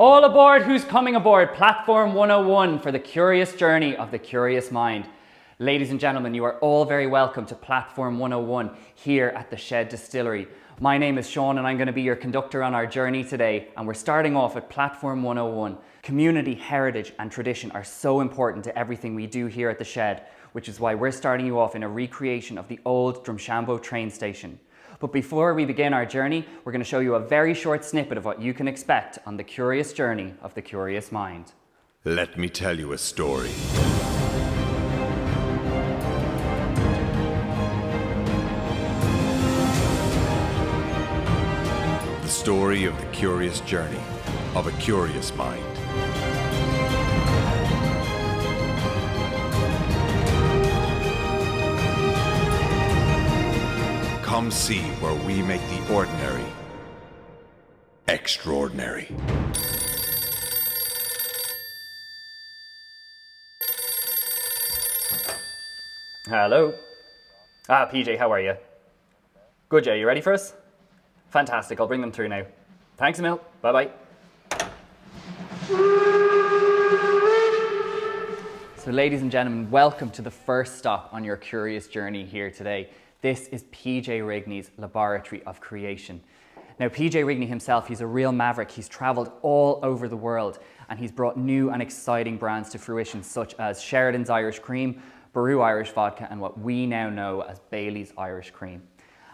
All aboard who's coming aboard Platform 101 for the curious journey of the curious mind. Ladies and gentlemen, you are all very welcome to Platform 101 here at the Shed Distillery. My name is Sean and I'm going to be your conductor on our journey today, and we're starting off at Platform 101. Community, heritage and tradition are so important to everything we do here at the Shed, which is why we're starting you off in a recreation of the old Drumshanbo train station. But before we begin our journey, we're going to show you a very short snippet of what you can expect on the curious journey of the curious mind. Let me tell you a story. The story of the curious journey of a curious mind. Come see where we make the ordinary extraordinary. Hello. PJ, how are you? Good, yeah, you ready for us? Fantastic, I'll bring them through now. Thanks, Emil. Bye-bye. So ladies and gentlemen, welcome to the first stop on your curious journey here today. This is PJ Rigney's Laboratory of Creation. Now, PJ Rigney himself, he's a real maverick. He's traveled all over the world and he's brought new and exciting brands to fruition, such as Sheridan's Irish Cream, Baru Irish Vodka, and what we now know as Bailey's Irish Cream.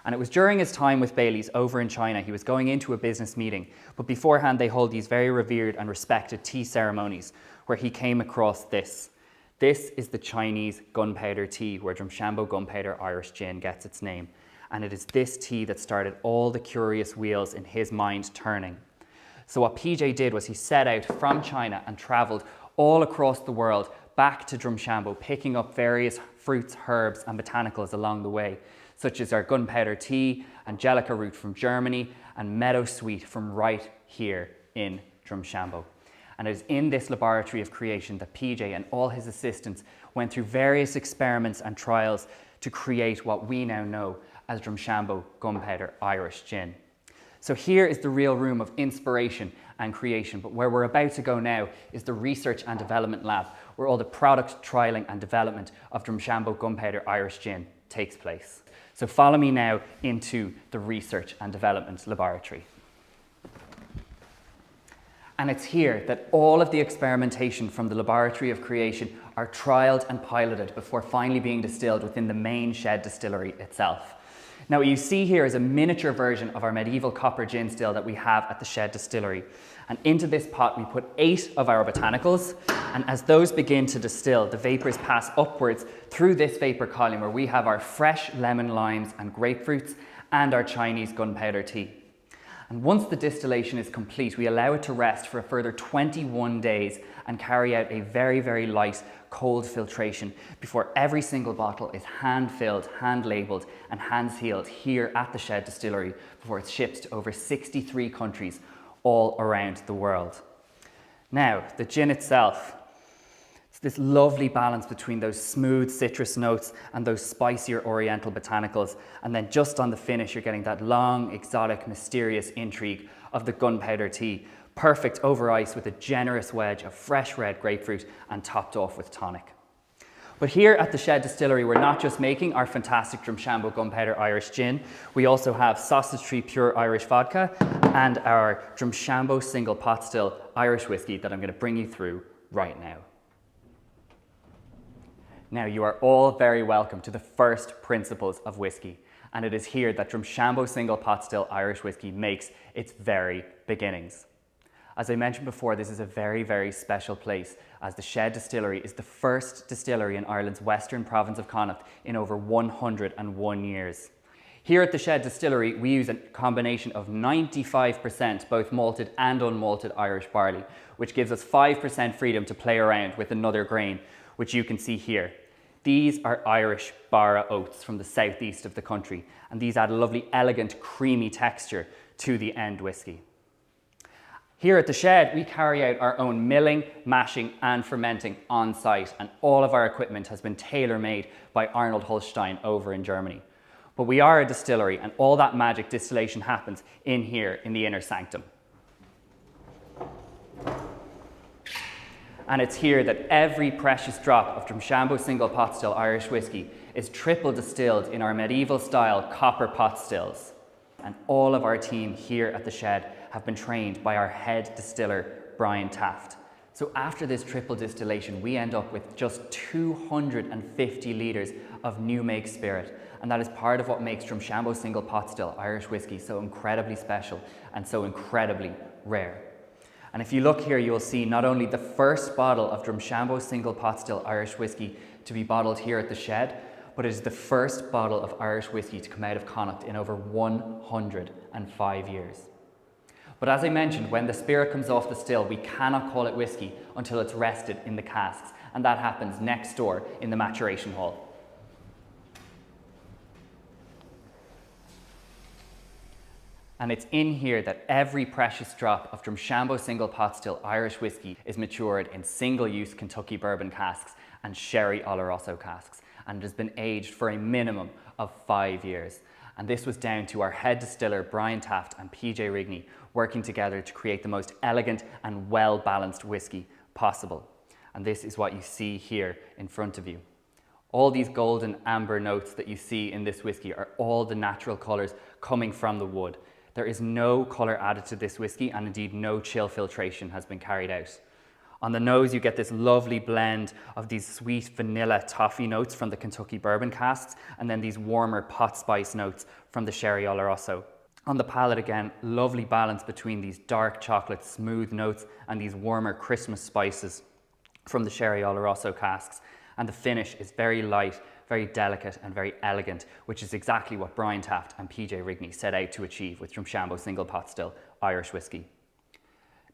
And it was during his time with Bailey's over in China, he was going into a business meeting, but beforehand they hold these very revered and respected tea ceremonies where he came across this. This is the Chinese gunpowder tea, where Drumshanbo gunpowder Irish gin gets its name. And it is this tea that started all the curious wheels in his mind turning. So what PJ did was he set out from China and travelled all across the world back to Drumshanbo, picking up various fruits, herbs and botanicals along the way, such as our gunpowder tea, angelica root from Germany, and meadow sweet from right here in Drumshanbo. And it is in this laboratory of creation that PJ and all his assistants went through various experiments and trials to create what we now know as Drumshanbo Gunpowder Irish Gin. So here is the real room of inspiration and creation, but where we're about to go now is the research and development lab, where all the product trialing and development of Drumshanbo Gunpowder Irish Gin takes place. So follow me now into the research and development laboratory. And it's here that all of the experimentation from the Laboratory of Creation are trialled and piloted before finally being distilled within the main Shed Distillery itself. Now what you see here is a miniature version of our medieval copper gin still that we have at the Shed Distillery. And into this pot we put 8 of our botanicals, and as those begin to distill, the vapours pass upwards through this vapour column where we have our fresh lemon, limes and grapefruits and our Chinese gunpowder tea. And once the distillation is complete, we allow it to rest for a further 21 days and carry out a very, very light cold filtration before every single bottle is hand-filled, hand-labelled and hand-sealed here at the Shed Distillery before it's shipped to over 63 countries all around the world. Now, the gin itself, it's this lovely balance between those smooth citrus notes and those spicier oriental botanicals, and then just on the finish you're getting that long, exotic, mysterious intrigue of the gunpowder tea, perfect over ice with a generous wedge of fresh red grapefruit and topped off with tonic. But here at the Shed Distillery, we're not just making our fantastic Drumshanbo Gunpowder Irish Gin, we also have Sausage Tree Pure Irish Vodka and our Drumshanbo Single Pot Still Irish Whiskey that I'm going to bring you through right now. Now, you are all very welcome to the first principles of whiskey, and it is here that Drumshanbo Single Pot Still Irish Whiskey makes its very beginnings. As I mentioned before, this is a very, very special place, as the Shed Distillery is the first distillery in Ireland's western province of Connacht in over 101 years. Here at the Shed Distillery, we use a combination of 95% both malted and unmalted Irish barley, which gives us 5% freedom to play around with another grain, which you can see here. These are Irish Barra oats from the southeast of the country, and these add a lovely, elegant, creamy texture to the end whiskey. Here at the Shed, we carry out our own milling, mashing and fermenting on site, and all of our equipment has been tailor-made by Arnold Holstein over in Germany. But we are a distillery, and all that magic distillation happens in here in the inner sanctum. And it's here that every precious drop of Drumshanbo single pot still Irish whiskey is triple distilled in our medieval style copper pot stills. And all of our team here at the shed have been trained by our head distiller, Brian Taft. So after this triple distillation, we end up with just 250 litres of new make spirit. And that is part of what makes Drumshanbo single pot still Irish whiskey so incredibly special and so incredibly rare. And if you look here, you'll see not only the first bottle of Drumshanbo single pot still Irish whiskey to be bottled here at the shed, but it is the first bottle of Irish whiskey to come out of Connacht in over 105 years. But as I mentioned, when the spirit comes off the still, we cannot call it whiskey until it's rested in the casks, and that happens next door in the maturation hall. And it's in here that every precious drop of Drumshanbo single pot still Irish whiskey is matured in single-use Kentucky bourbon casks and sherry Oloroso casks, and it has been aged for a minimum of 5 years. And this was down to our head distiller Brian Taft and PJ Rigney working together to create the most elegant and well-balanced whiskey possible. And this is what you see here in front of you. All these golden amber notes that you see in this whiskey are all the natural colours coming from the wood. There is no colour added to this whiskey, and indeed no chill filtration has been carried out. On the nose, you get this lovely blend of these sweet vanilla toffee notes from the Kentucky bourbon casks, and then these warmer pot spice notes from the sherry Oloroso. On the palate again, lovely balance between these dark chocolate smooth notes and these warmer Christmas spices from the sherry Oloroso casks. And the finish is very light, very delicate and very elegant, which is exactly what Brian Taft and PJ Rigney set out to achieve with Drumshanbo single pot still Irish whiskey.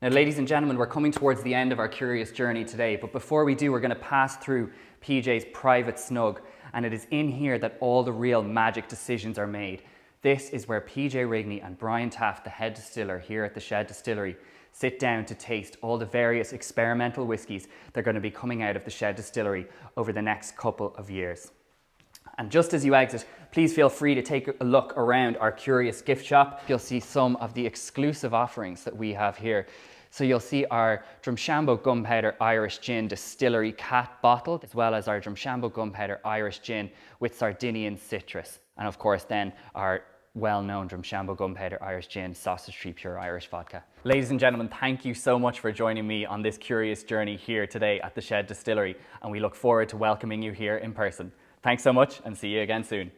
Now, ladies and gentlemen, we're coming towards the end of our curious journey today, but before we do, we're going to pass through PJ's private snug, and it is in here that all the real magic decisions are made. This is where PJ Rigney and Brian Taft, the head distiller here at the Shed Distillery, sit down to taste all the various experimental whiskies that are going to be coming out of the Shed Distillery over the next couple of years. And just as you exit, please feel free to take a look around our curious gift shop. You'll see some of the exclusive offerings that we have here. So you'll see our Drumshanbo Gunpowder Irish Gin Distillery Cat bottle, as well as our Drumshanbo Gunpowder Irish Gin with Sardinian citrus. And of course then our well-known Drumshanbo Gunpowder Irish Gin Sausage Tree Pure Irish Vodka. Ladies and gentlemen, thank you so much for joining me on this curious journey here today at the Shed Distillery, and we look forward to welcoming you here in person. Thanks so much, and see you again soon.